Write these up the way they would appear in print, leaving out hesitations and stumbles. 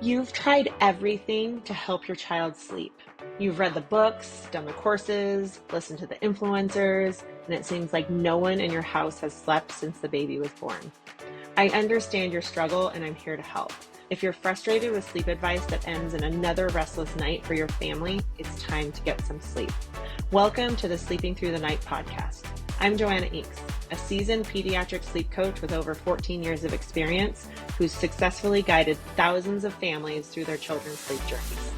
You've tried everything to help your child sleep. You've read the books, done the courses, listened to the influencers, and it seems like no one in your house has slept since the baby was born. I understand your struggle and I'm here to help. If you're frustrated with sleep advice that ends in another restless night for your family, it's time to get some sleep. Welcome to the Sleeping Through the Night podcast. I'm JoAnna Inks, a seasoned pediatric sleep coach with over 14 years of experience who's successfully guided thousands of families through their children's sleep journeys.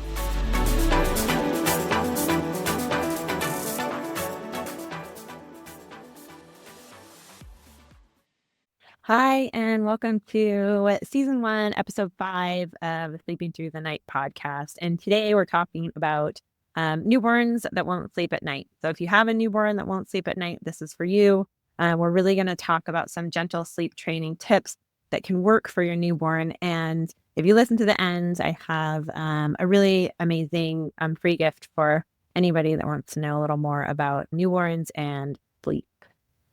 Hi, and welcome to season 1, episode 5 of the Sleeping Through the Night podcast. And today we're talking about newborns that won't sleep at night. So if you have a newborn that won't sleep at night, this is for you. We're really going to talk about some gentle sleep training tips that can work for your newborn. And if you listen to the end, I have a really amazing free gift for anybody that wants to know a little more about newborns and sleep.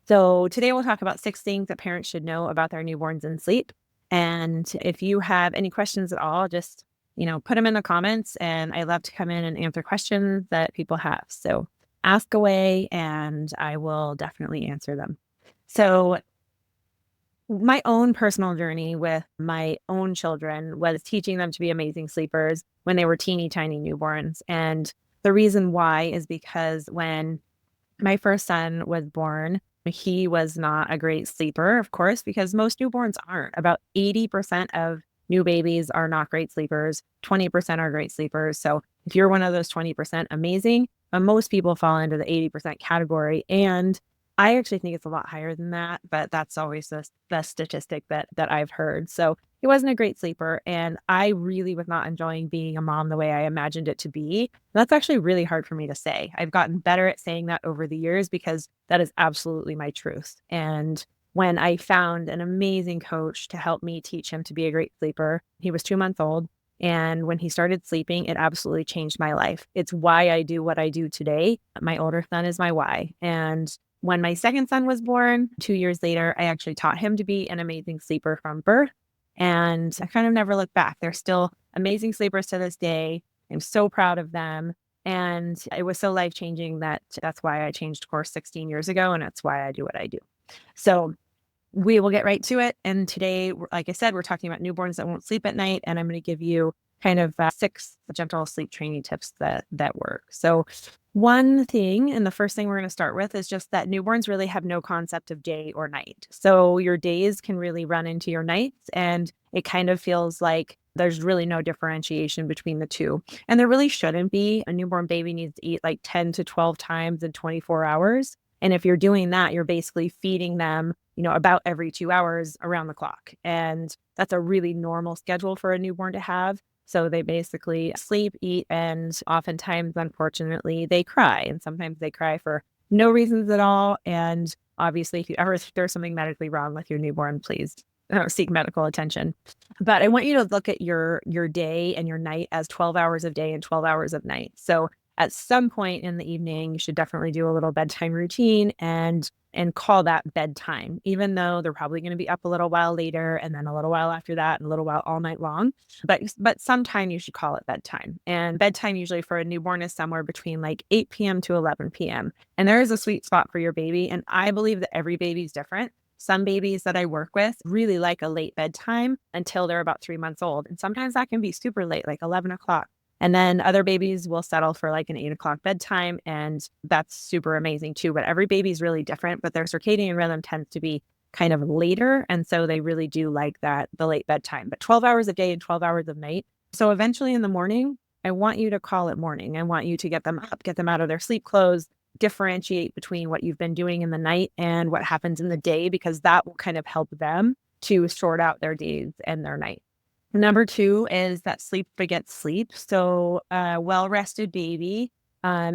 So today we'll talk about 6 things that parents should know about their newborns and sleep. And if you have any questions at all, just, put them in the comments, and I love to come in and answer questions that people have. So ask away and I will definitely answer them. So my own personal journey with my own children was teaching them to be amazing sleepers when they were teeny tiny newborns. And the reason why is because when my first son was born, he was not a great sleeper, of course, because most newborns aren't. About 80% of new babies are not great sleepers. 20% are great sleepers. So if you're one of those 20%, amazing. But most people fall into the 80% category. And I actually think it's a lot higher than that, but that's always the statistic that I've heard. So he wasn't a great sleeper, and I really was not enjoying being a mom the way I imagined it to be. That's actually really hard for me to say. I've gotten better at saying that over the years because that is absolutely my truth. And when I found an amazing coach to help me teach him to be a great sleeper, he was 2 months old. And when he started sleeping, it absolutely changed my life. It's why I do what I do today. My older son is my why. And when my second son was born, 2 years later, I actually taught him to be an amazing sleeper from birth. And I kind of never looked back. They're still amazing sleepers to this day. I'm so proud of them. And it was so life-changing that's why I changed course 16 years ago. And that's why I do what I do. So we will get right to it. And today, like I said, we're talking about newborns that won't sleep at night. And I'm going to give you kind of 6 gentle sleep training tips that work. So one thing, and the first thing we're going to start with, is just that newborns really have no concept of day or night. So your days can really run into your nights, and it kind of feels like there's really no differentiation between the two. And there really shouldn't be. A newborn baby needs to eat like 10 to 12 times in 24 hours. And if you're doing that, you're basically feeding them, about every 2 hours around the clock. And that's a really normal schedule for a newborn to have. So they basically sleep, eat, and oftentimes, unfortunately, they cry. And sometimes they cry for no reasons at all. And obviously, if there's something medically wrong with your newborn, please seek medical attention. But I want you to look at your day and your night as 12 hours of day and 12 hours of night. So at some point in the evening, you should definitely do a little bedtime routine and call that bedtime, even though they're probably going to be up a little while later and then a little while after that and a little while all night long. But sometime you should call it bedtime. And bedtime usually for a newborn is somewhere between like 8 p.m. to 11 p.m. And there is a sweet spot for your baby. And I believe that every baby is different. Some babies that I work with really like a late bedtime until they're about 3 months old. And sometimes that can be super late, like 11 o'clock. And then other babies will settle for like an 8 o'clock bedtime, and that's super amazing too. But every baby is really different, but their circadian rhythm tends to be kind of later. And so they really do like the late bedtime, but 12 hours a day and 12 hours of night. So eventually in the morning, I want you to call it morning. I want you to get them up, get them out of their sleep clothes, differentiate between what you've been doing in the night and what happens in the day, because that will kind of help them to sort out their days and their night. Number 2 is that sleep begets sleep. So a well-rested baby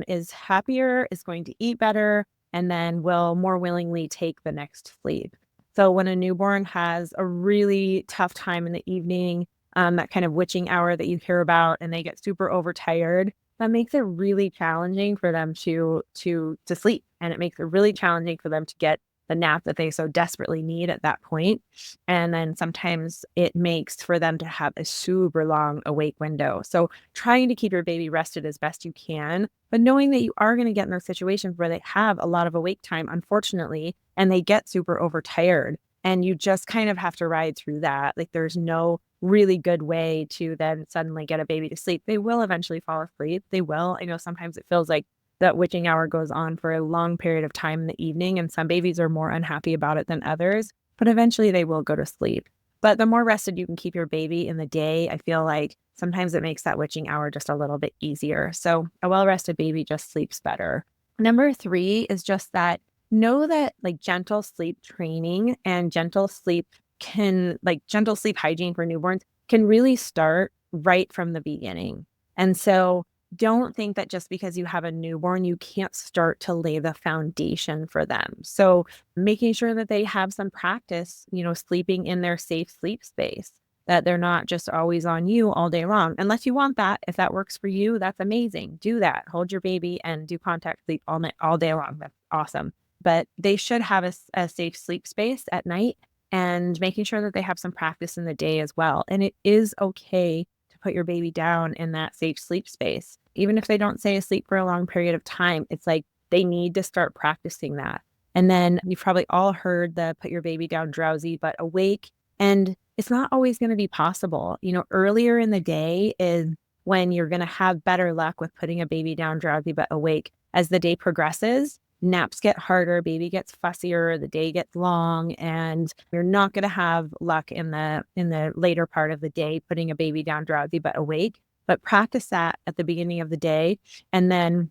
is happier, is going to eat better, and then will more willingly take the next sleep. So when a newborn has a really tough time in the evening, that kind of witching hour that you hear about, and they get super overtired, that makes it really challenging for them to sleep. And it makes it really challenging for them to get the nap that they so desperately need at that point. And then sometimes it makes for them to have a super long awake window. So trying to keep your baby rested as best you can, but knowing that you are going to get in those situations where they have a lot of awake time, unfortunately, and they get super overtired. And you just kind of have to ride through that. Like there's no really good way to then suddenly get a baby to sleep. They will eventually fall asleep. They will. I know sometimes it feels like that witching hour goes on for a long period of time in the evening, and some babies are more unhappy about it than others, but eventually they will go to sleep. But the more rested you can keep your baby in the day, I feel like sometimes it makes that witching hour just a little bit easier. So a well-rested baby just sleeps better. Number 3 is just that know that like gentle sleep training and gentle sleep hygiene for newborns can really start right from the beginning. And so don't think that just because you have a newborn, you can't start to lay the foundation for them. So making sure that they have some practice, sleeping in their safe sleep space, that they're not just always on you all day long. Unless you want that, if that works for you, that's amazing. Do that. Hold your baby and do contact sleep all night, all day long. That's awesome. But they should have a safe sleep space at night, and making sure that they have some practice in the day as well. And it is okay to put your baby down in that safe sleep space. Even if they don't stay asleep for a long period of time, it's like they need to start practicing that. And then you've probably all heard the put your baby down drowsy but awake. And it's not always going to be possible. Earlier in the day is when you're going to have better luck with putting a baby down drowsy but awake. As the day progresses, naps get harder, baby gets fussier, the day gets long, and you're not going to have luck in the later part of the day putting a baby down drowsy but awake. But practice that at the beginning of the day. And then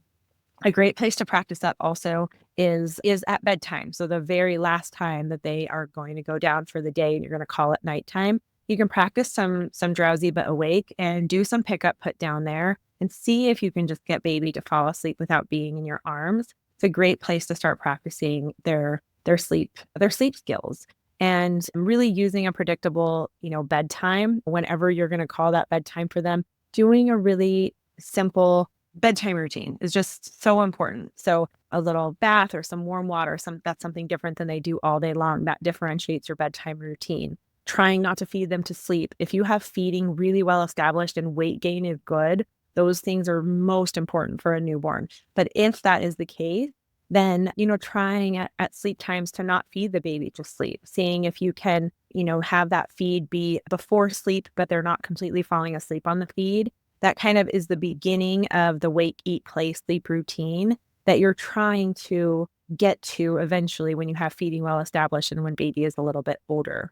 a great place to practice that also is at bedtime. So the very last time that they are going to go down for the day and you're going to call it nighttime, you can practice some drowsy but awake and do some pickup put down there and see if you can just get baby to fall asleep without being in your arms. It's a great place to start practicing their sleep skills, and really using a predictable, bedtime whenever you're going to call that bedtime for them. Doing a really simple bedtime routine is just so important. So a little bath or some warm water, that's something different than they do all day long. That differentiates your bedtime routine. Trying not to feed them to sleep. If you have feeding really well established and weight gain is good, those things are most important for a newborn. But if that is the case, then, trying at sleep times to not feed the baby to sleep, seeing if you can, have that feed be before sleep, but they're not completely falling asleep on the feed. That kind of is the beginning of the wake, eat, play, sleep routine that you're trying to get to eventually when you have feeding well established and when baby is a little bit older.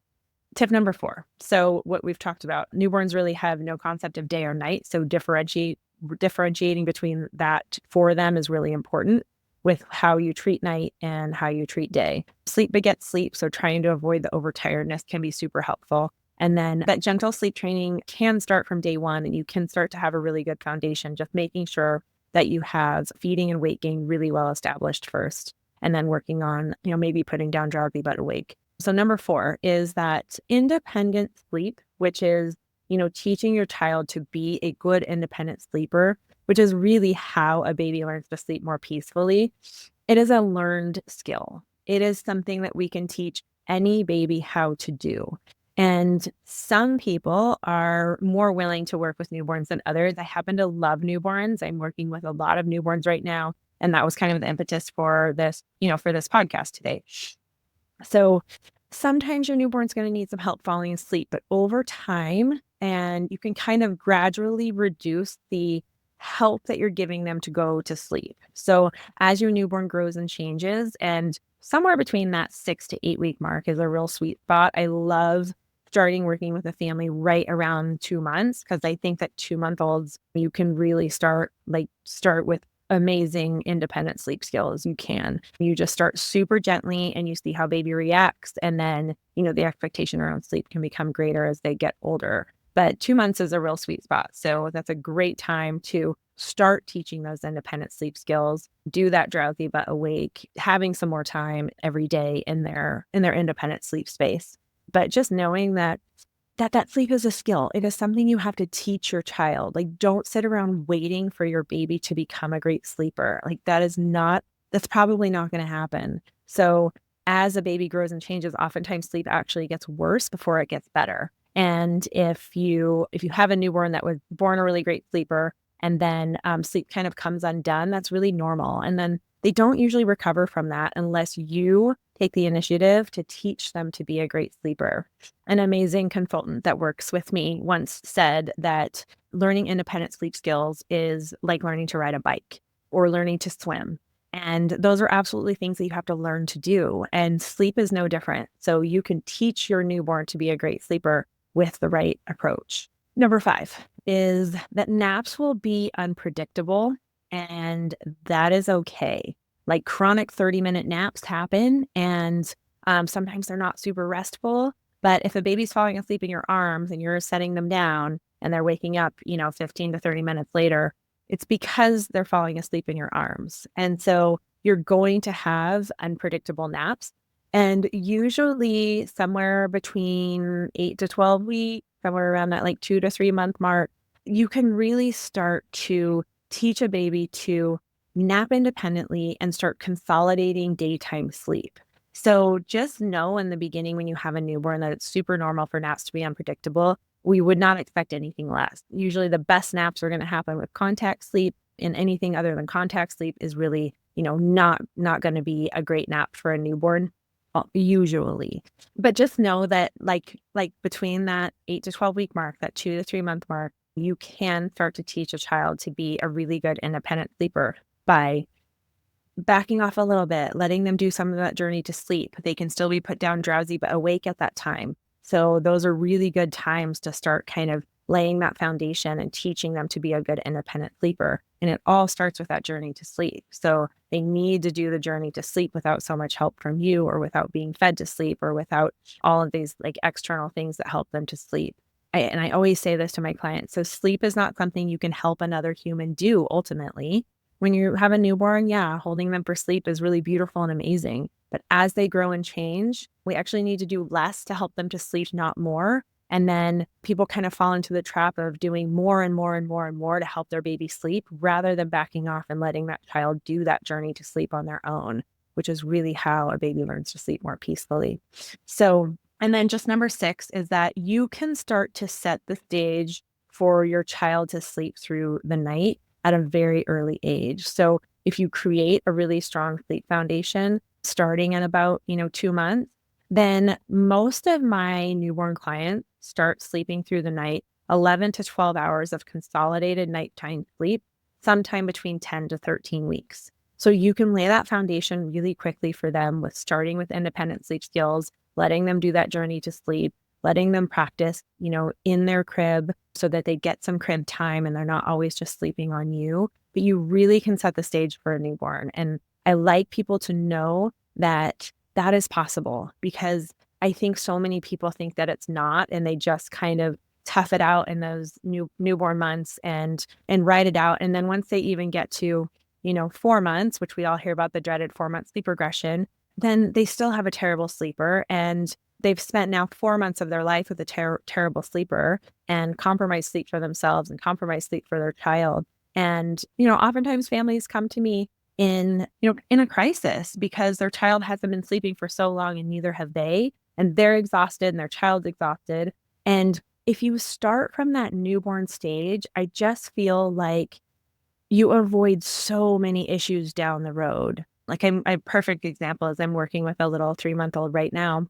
Tip number 4. So what we've talked about, newborns really have no concept of day or night. So differentiating between that for them is really important with how you treat night and how you treat day. Sleep begets sleep. So trying to avoid the overtiredness can be super helpful. And then that gentle sleep training can start from day one, and you can start to have a really good foundation, just making sure that you have feeding and weight gain really well established first, and then working on, maybe putting down drowsy but awake. So number 4 is that independent sleep, which is, teaching your child to be a good independent sleeper, which is really how a baby learns to sleep more peacefully. It is a learned skill. It is something that we can teach any baby how to do. And some people are more willing to work with newborns than others. I happen to love newborns. I'm working with a lot of newborns right now. And that was kind of the impetus for this, for this podcast today. So sometimes your newborn's going to need some help falling asleep, but over time, and you can kind of gradually reduce the help that you're giving them to go to sleep. So as your newborn grows and changes, and somewhere between that 6 to 8 week mark is a real sweet spot. I love starting working with a family right around 2 months, because I think that 2-month-olds, you can really start with amazing independent sleep skills. You just start super gently and you see how baby reacts. And then, the expectation around sleep can become greater as they get older. But 2 months is a real sweet spot. So that's a great time to start teaching those independent sleep skills, do that drowsy but awake, having some more time every day in their independent sleep space. But just knowing that sleep is a skill. It is something you have to teach your child. Don't sit around waiting for your baby to become a great sleeper. That's probably not going to happen. So as a baby grows and changes, oftentimes sleep actually gets worse before it gets better. And if you have a newborn that was born a really great sleeper and then sleep kind of comes undone, that's really normal. And then they don't usually recover from that unless you take the initiative to teach them to be a great sleeper. An amazing consultant that works with me once said that learning independent sleep skills is like learning to ride a bike or learning to swim. And those are absolutely things that you have to learn to do. And sleep is no different. So you can teach your newborn to be a great sleeper with the right approach. Number 5 is that naps will be unpredictable, and that is okay. Like chronic 30-minute naps happen, and sometimes they're not super restful. But if a baby's falling asleep in your arms and you're setting them down and they're waking up, 15 to 30 minutes later, it's because they're falling asleep in your arms. And so you're going to have unpredictable naps. And usually somewhere between 8 to 12 weeks, somewhere around that like 2 to 3 month mark, you can really start to teach a baby to nap independently and start consolidating daytime sleep. So just know in the beginning when you have a newborn that it's super normal for naps to be unpredictable. We would not expect anything less. Usually the best naps are going to happen with contact sleep, and anything other than contact sleep is really, not going to be a great nap for a newborn usually. But just know that like between that 8 to 12 week mark, that 2 to 3 month mark, you can start to teach a child to be a really good independent sleeper by backing off a little bit, letting them do some of that journey to sleep. They can still be put down drowsy, but awake at that time. So those are really good times to start kind of laying that foundation and teaching them to be a good independent sleeper. And it all starts with that journey to sleep. So they need to do the journey to sleep without so much help from you, or without being fed to sleep, or without all of these like external things that help them to sleep. And I always say this to my clients. So sleep is not something you can help another human do ultimately. When you have a newborn, yeah, holding them for sleep is really beautiful and amazing. But as they grow and change, we actually need to do less to help them to sleep, not more. And then people kind of fall into the trap of doing more and more and more and more to help their baby sleep, rather than backing off and letting that child do that journey to sleep on their own, which is really how a baby learns to sleep more peacefully. So, and then just number 6 is that you can start to set the stage for your child to sleep through the night at a very early age. So if you create a really strong sleep foundation starting at about, 2 months, then most of my newborn clients start sleeping through the night 11 to 12 hours of consolidated nighttime sleep, sometime between 10 to 13 weeks. So you can lay that foundation really quickly for them with starting with independent sleep skills, letting them do that journey to sleep, letting them practice, in their crib so that they get some crib time and they're not always just sleeping on you. But you really can set the stage for a newborn. And I like people to know that that is possible, because I think so many people think that it's not, and they just kind of tough it out in those newborn months and ride it out. And then once they even get to, 4 months, which we all hear about, the dreaded 4-month sleep regression, then they still have a terrible sleeper, and they've spent now 4 months of their life with a terrible sleeper, and compromised sleep for themselves and compromised sleep for their child. And, oftentimes families come to me in a crisis because their child hasn't been sleeping for so long and neither have they, and they're exhausted and their child's exhausted. And if you start from that newborn stage, I just feel like you avoid so many issues down the road. Like a perfect example is I'm working with a little 3-month-old right now.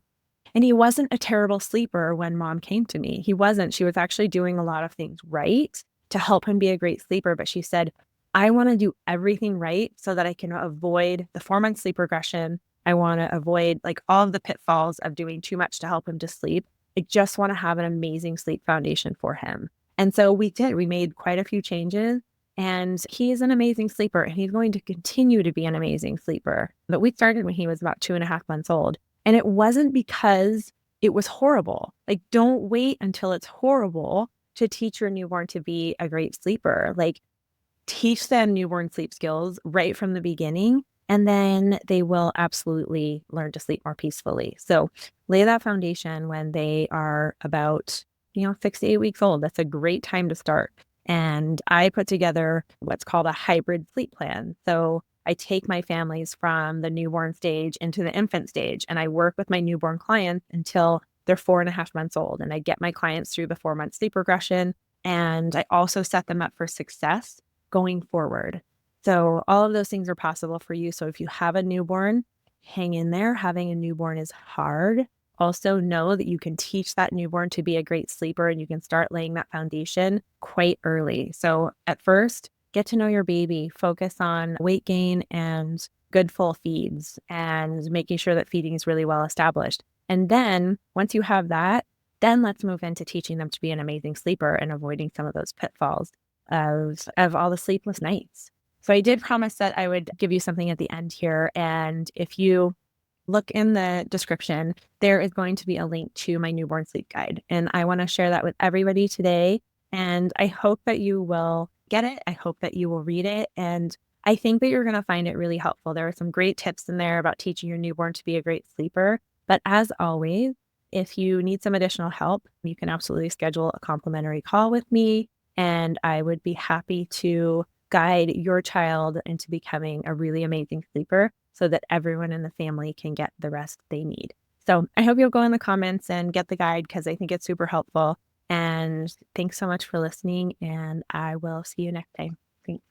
And he wasn't a terrible sleeper when mom came to me. He wasn't. She was actually doing a lot of things right to help him be a great sleeper. But she said, I want to do everything right so that I can avoid the 4-month sleep regression. I want to avoid like all of the pitfalls of doing too much to help him to sleep. I just want to have an amazing sleep foundation for him. And so we did. We made quite a few changes. And he is an amazing sleeper, and he's going to continue to be an amazing sleeper. But we started when he was about 2.5 months old. And it wasn't because it was horrible. Like, don't wait until it's horrible to teach your newborn to be a great sleeper. Like, teach them newborn sleep skills right from the beginning, and then they will absolutely learn to sleep more peacefully. So lay that foundation when they are about, 6 to 8 weeks old. That's a great time to start. And I put together what's called a hybrid sleep plan. So I take my families from the newborn stage into the infant stage, and I work with my newborn clients until they're 4.5 months old. And I get my clients through the 4-month sleep regression. And I also set them up for success going forward. So all of those things are possible for you. So if you have a newborn, hang in there. Having a newborn is hard. Also know that you can teach that newborn to be a great sleeper, and you can start laying that foundation quite early. So at first, get to know your baby, focus on weight gain and good full feeds and making sure that feeding is really well established. And then once you have that, then let's move into teaching them to be an amazing sleeper and avoiding some of those pitfalls of all the sleepless nights. So I did promise that I would give you something at the end here. And if you look in the description, there is going to be a link to my newborn sleep guide. And I want to share that with everybody today. And I hope that you will get it. I hope that you will read it. And I think that you're going to find it really helpful. There are some great tips in there about teaching your newborn to be a great sleeper. But as always, if you need some additional help, you can absolutely schedule a complimentary call with me. And I would be happy to guide your child into becoming a really amazing sleeper so that everyone in the family can get the rest they need. So I hope you'll go in the comments and get the guide because I think it's super helpful. And thanks so much for listening, and I will see you next time. Thanks.